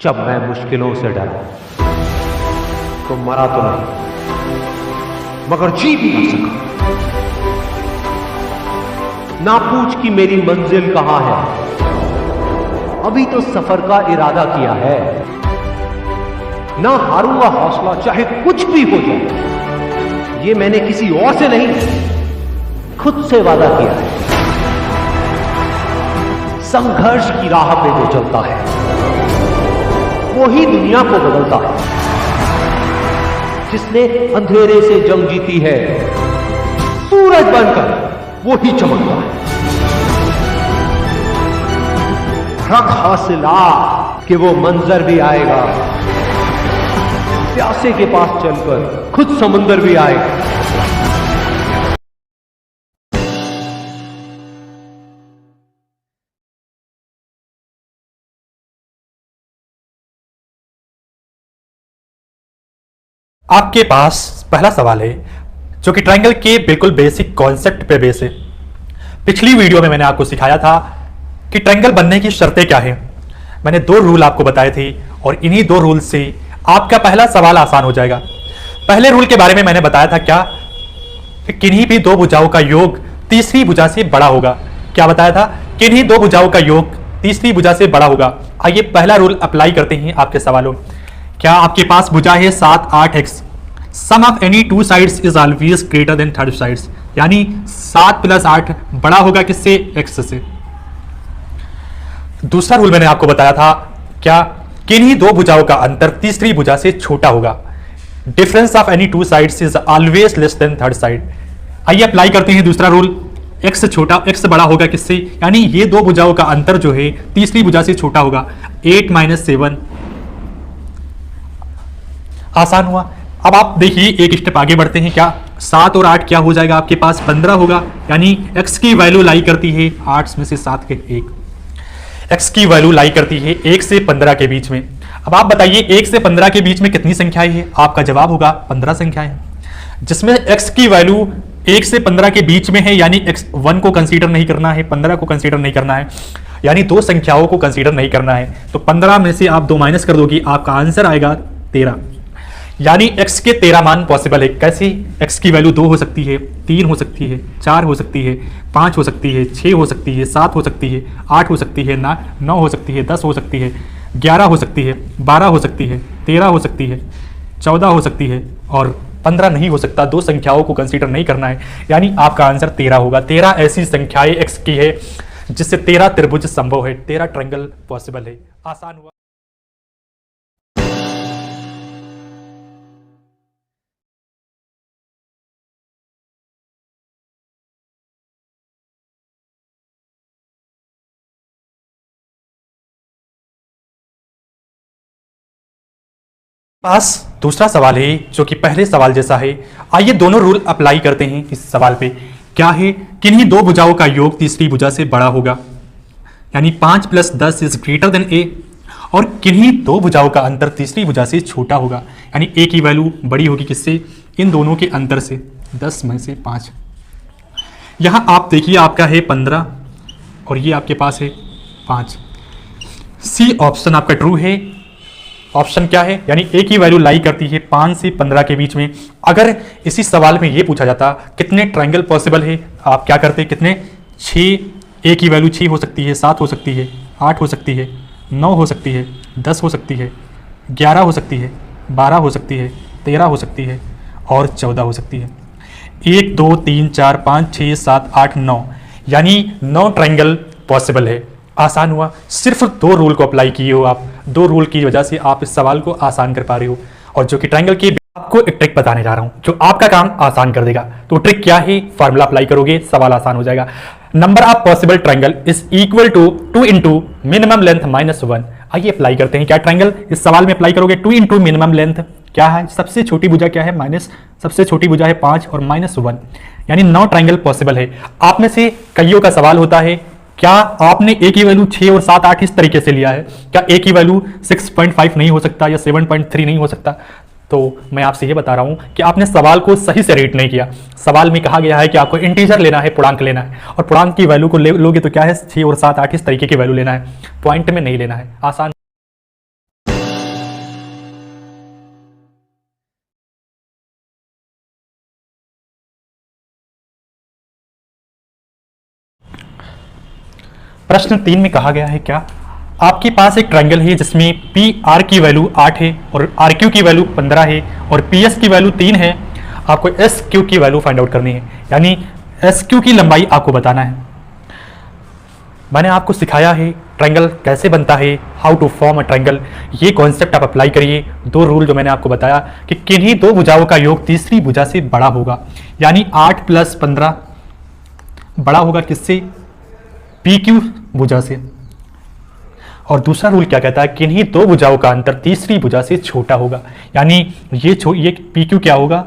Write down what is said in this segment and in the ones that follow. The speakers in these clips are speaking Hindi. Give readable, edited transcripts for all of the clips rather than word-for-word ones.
जब मैं मुश्किलों से डरा तो मरा तो नहीं मगर जी भी नहीं सका। ना पूछ कि मेरी मंजिल कहां है, अभी तो सफर का इरादा किया है। ना हारूंगा हौसला चाहे कुछ भी हो जाए, ये मैंने किसी और से नहीं खुद से वादा किया है। संघर्ष की राह पे जो चलता है वो ही दुनिया को बदलता है। जिसने अंधेरे से जंग जीती है, सूरज बनकर वो ही चमकता है। हक हासिल आ कि वो मंजर भी आएगा, प्यासे के पास चलकर खुद समुंदर भी आएगा। आपके पास पहला सवाल है जो कि ट्रायंगल के बिल्कुल बेसिक कॉन्सेप्ट पे बेस है। पिछली वीडियो में मैंने आपको सिखाया था कि ट्रायंगल बनने की शर्तें क्या है। मैंने 2 रूल आपको बताए थे और इन्हीं 2 रूल से आपका पहला सवाल आसान हो जाएगा। पहले रूल के बारे में मैंने बताया था क्या कि किन्हीं भी 2 भुजाओं का योग तीसरी भुजा से बड़ा होगा। क्या बताया था? किन्हीं 2 भुजाओं का योग तीसरी भुजा से बड़ा होगा। आइए पहला रूल अप्लाई करते हैं आपके सवालों। क्या आपके पास भुजा है 7 8x, sum of any 2 sides is always greater than third sides, यानी 7 + 8 बड़ा होगा किससे? x से। दूसरा रूल मैंने आपको बताया था क्या किन्हीं 2 भुजाओं का अंतर तीसरी भुजा से छोटा होगा। Difference of any 2 sides is always less than third side. आइए अप्लाई करते हैं दूसरा रूल। x बड़ा होगा किससे? यानी ये 2 भुजाओं का अंतर जो है तीसरी भुजा से छोटा होगा। 8 - 7 आसान हुआ। अब आप देखिए एक स्टेप आगे बढ़ते हैं। क्या 7 और 8 क्या हो जाएगा? आपके पास 15 होगा, यानी x की वैल्यू लाई करती है 8 में से 7 के 1। x की वैल्यू लाई करती है 1 से 15 के बीच में। अब आप बताइए 1 से 15 के बीच में कितनी संख्याएं हैं? आपका जवाब होगा 15 संख्याएं, जिसमें x की वैल्यू 1 से 15 के बीच में है, यानी x1 को कंसीडर नहीं करना है, 15 को कंसीडर नहीं करना है, यानी 2 संख्याओं को कंसीडर नहीं करना है। तो 15 में से आप 2 माइनस कर दोगे, आपका आंसर आएगा 13। यानी x के 13 मान पॉसिबल है। कैसे? x की वैल्यू 2 हो सकती है, 3 हो सकती है, 4 हो सकती है, 5 हो सकती है, 6 हो सकती है, 7 हो सकती है, 8 हो सकती है, 9 हो सकती है, 10 हो सकती है, 11 हो सकती है, 12 हो सकती है, 13 हो सकती है, 14 हो सकती है और 15 नहीं हो सकता। 2 संख्याओं को कंसीडर नहीं करना है, यानी आपका आंसर 13 होगा। 13 ऐसी संख्याएं x की है जिससे 13 त्रिभुज संभव है, 13 ट्रायंगल पॉसिबल है। आसान हुआ। पास दूसरा सवाल है जो कि पहले सवाल जैसा है। आइए दोनों रूल अप्लाई करते हैं इस सवाल पे। क्या है? किन्हीं 2 भुजाओं का योग तीसरी भुजा से बड़ा होगा, यानी 5 + 10 इज ग्रेटर देन a, और किन्हीं 2 भुजाओं का अंतर तीसरी भुजा से छोटा होगा, यानी a की वैल्यू बड़ी होगी किससे? इन दोनों के अंतर से, 10 में से 5। यहां आप देखिए आपका है 15 और ये आपके पास है 5। सी ऑप्शन आपका ट्रू है। ऑप्शन क्या है? यानी a की वैल्यू लाई करती है 5 से 15 के बीच में। अगर इसी सवाल में ये पूछा जाता कितने ट्रायंगल पॉसिबल है, आप क्या करते? कितने? 6। a की वैल्यू 6 हो सकती है, 7 हो सकती है, 8 हो सकती है, 9 हो सकती है, 10 हो सकती है, 11 हो सकती है, 12 हो सकती है, 13 हो सकती है और 14 हो सकती है। 1 2 3 4 5 6 7 8 9, यानी 9 ट्रायंगल पॉसिबल है। आसान हुआ। सिर्फ 2 रूल को अप्लाई किए हो आप। 2 रूल की वजह से आप इस सवाल को आसान कर पा रहे हो। और जो कि ट्रायंगल की आपको एक ट्रिक बताने जा रहा हूं जो आपका काम आसान कर देगा। तो ट्रिक क्या है? फार्मूला अप्लाई करोगे, सवाल आसान हो जाएगा। Number of possible triangle is equal to 2 × minimum length -1। आइए अप्लाई करते हैं। क्या ट्रायंगल इस सवाल में अप्लाई करोगे? 2 × मिनिमम लेंथ क्या है? सबसे छोटी भुजा क्या है? माइनस। सबसे छोटी भुजा है 5 और -1, यानी 9 ट्रायंगल पॉसिबल है। आप में से कईयों का सवाल होता है क्या आपने a की वैल्यू 6 और 7 8 इस तरीके से लिया है? क्या a की वैल्यू 6.5 नहीं हो सकता या 7.3 नहीं हो सकता? तो मैं आपसे ये बता रहा हूं कि आपने सवाल को सही से रेट नहीं किया। सवाल में कहा गया है कि आपको इंटीजर लेना है, पूर्णांक लेना है, और पूर्णांक की वैल्यू को लोगे तो क्या है? 6 और 7 8 इस तरीके की वैल्यू लेना है, पॉइंट में नहीं लेना है। आसान। प्रश्न 3 में कहा गया है क्या, आपके पास एक ट्रायंगल है जिसमें पी आर की वैल्यू 8 है और आर क्यू की वैल्यू 15 है और पी एस की वैल्यू 3 है। आपको एस क्यू की वैल्यू फाइंड आउट करनी है, यानी एस क्यू की लंबाई आपको बताना है। मैंने आपको सिखाया है ट्रायंगल कैसे बनता है, how to form a triangle. ये कॉन्सेप्ट आप अप्लाई करिए। 2 रूल जो मैंने आपको बताया कि किन्हीं 2 भुजाओं का योग तीसरी भुजा से बड़ा होगा, यानी 8 + 15 बड़ा होगा किससे, पी क्यू भुजा से। और दूसरा रूल क्या कहता है, किन्हीं 2 भुजाओं का अंतर तीसरी भुजा से छोटा होगा, यानी ये पी क्यू क्या होगा,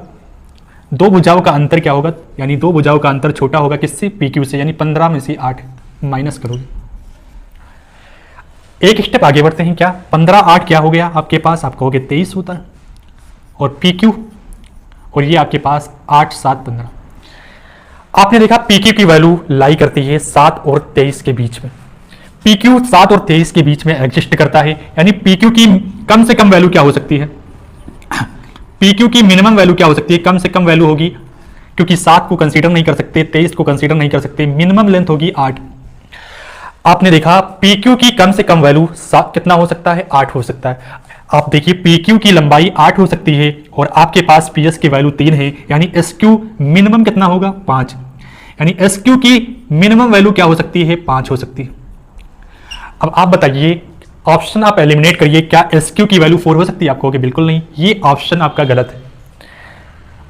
2 भुजाओं का अंतर क्या होगा, यानी 2 भुजाओं का अंतर छोटा होगा किससे, पी क्यू से, यानी 15 में से 8 माइनस करोगे। एक स्टेप आगे बढ़ते हैं। क्या 15 8 क्या हो गया आपके पास, आप कहोगे 23 होता है, और पी क्यू, और ये आपके पास 8 7 15। आपने देखा पी क्यू की वैल्यू लाई करती है 7 और 23 के बीच में। पी क्यू 7 और 23 के बीच में एग्जिस्ट करता है, यानी पी क्यू की कम से कम वैल्यू क्या हो सकती है, पी क्यू की मिनिमम वैल्यू क्या हो सकती है, कम से कम वैल्यू होगी, क्योंकि 7 को कंसीडर नहीं कर सकते, 23 को कंसीडर नहीं कर सकते, मिनिमम लेंथ होगी 8। आपने देखा पी क्यू की कम से कम वैल्यू कितना हो सकता है, 8 हो सकता है। आप देखिए पी क्यू की लंबाई 8 हो सकती है और आपके पास पी एस की वैल्यू 3 है, यानी एस क्यू मिनिमम कितना होगा, 5, यानी एस क्यू की मिनिमम वैल्यू क्या हो सकती है, 5 हो सकती है। अब आप बताइए, ऑप्शन आप एलिमिनेट करिए, क्या एस क्यू की वैल्यू 4 हो सकती है, आप कहोगे बिल्कुल नहीं, ये ऑप्शन आपका गलत है।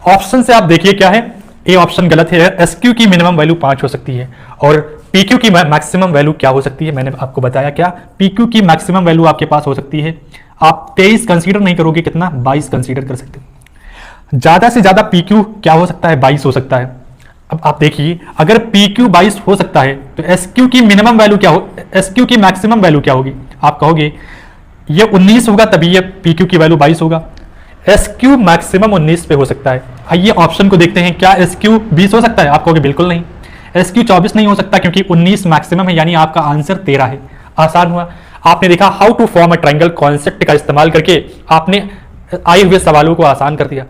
ऑप्शन से आप देखिए क्या है, ए ऑप्शन गलत है, एस क्यू की मिनिमम वैल्यू 5 हो सकती है और पी क्यू की मैक्सिमम वैल्यू क्या हो सकती है, मैंने आपको बताया क्या, पी क्यू की मैक्सिमम वैल्यू आपके पास हो सकती है, आप 23 कंसीडर नहीं करोगे, कितना 22 कंसीडर कर सकते हो। ज्यादा से ज्यादा पी क्यू क्या हो सकता है, 22 हो सकता है। अब आप देखिए, अगर पी क्यू 22 हो सकता है तो एस क्यू की मिनिमम वैल्यू क्या हो, एस क्यू की मैक्सिमम वैल्यू क्या होगी, आप कहोगे ये 19 होगा तभी ये पी क्यू की वैल्यू 22 होगा। एस क्यू मैक्सिमम 19 पे हो सकता है। आइए ऑप्शन को देखते हैं, क्या एस क्यू 20 हो सकता है, आप कहोगे बिल्कुल नहीं। एस क्यू 24 नहीं हो सकता क्योंकि 19 मैक्सिमम है, यानी आपका आंसर 13 है। आसान हुआ। आपने देखा how to form a triangle concept का इस्तेमाल करके आपने आए हुए सवालों को आसान कर दिया।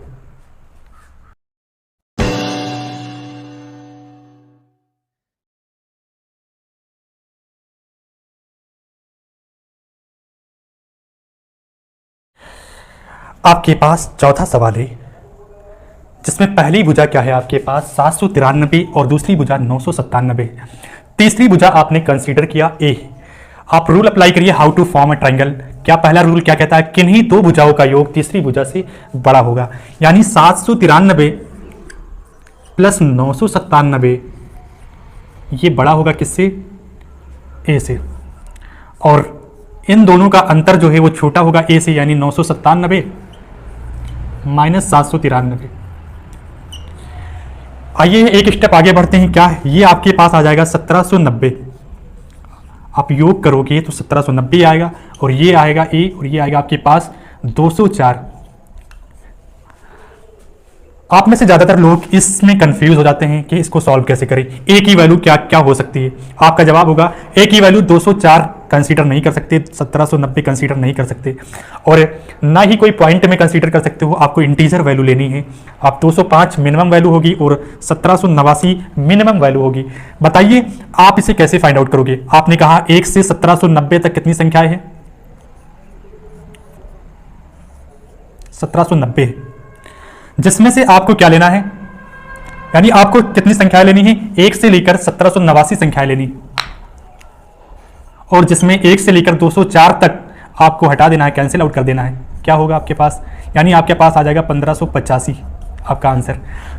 आपके पास चौथा सवाल है जिसमें पहली भुजा क्या है, आपके पास 793 और दूसरी भुजा 997। तीसरी भुजा आपने कंसीडर किया ए। आप रूल अप्लाई करिए how to form a triangle. क्या पहला रूल क्या कहता है, किन्हीं 2 भुजाओं का योग तीसरी भुजा से बड़ा होगा, यानी 793 प्लस 997 ये बड़ा होगा किससे, ए से, और इन दोनों का अंतर जो है वो छोटा होगा ए से, यानी 997 माइनस 793। आइए एक स्टेप आगे बढ़ते हैं। क्या ये आपके पास आ जाएगा 1790, आप योग करोगे तो 1790 आएगा और ये आएगा ए और ये आएगा आपके पास 204। आप में से ज्यादातर लोग इसमें कंफ्यूज हो जाते हैं कि इसको सॉल्व कैसे करें, ए की वैल्यू क्या क्या हो सकती है। आपका जवाब होगा ए की वैल्यू 204 कंसीडर नहीं कर सकते, 1790 कंसीडर नहीं कर सकते, और ना ही कोई पॉइंट में कंसीडर कर सकते हो। आपको इंटीजर वैल्यू लेनी है। आप 205 मिनिमम वैल्यू होगी और 1789 मिनिमम वैल्यू होगी। बताइए आप इसे कैसे फाइंड आउट करोगे। आपने कहा 1 से 1790 तक कितनी संख्याएं हैं, 1790, जिसमें से आपको क्या लेना है, यानी आपको कितनी संख्याएं लेनी है, 1 से लेकर 1789 संख्याएं लेनी है, और जिसमें 1 से लेकर 204 तक आपको हटा देना है, कैंसिल आउट कर देना है। क्या होगा आपके पास, यानी आपके पास आ जाएगा 1585 आपका आंसर।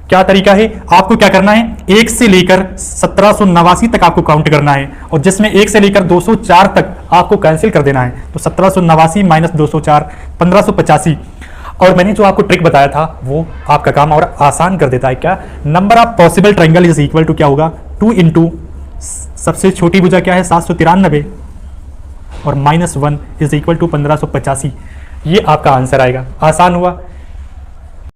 क्या तरीका है, आपको क्या करना है, 1 से लेकर 1789 तक आपको काउंट करना है और जिसमें 1 से लेकर 204 तक आपको कैंसिल कर देना है। तो 1789 माइनस 204 1585। और मैंने जो आपको ट्रिक बताया था वो आपका काम और आसान कर देता है। क्या, number of possible triangle is equal to क्या होगा, 2 इंटू सबसे छोटी भुजा क्या है 793 और -1 इज इक्वल टू 1585। ये आपका आंसर आएगा। आसान हुआ।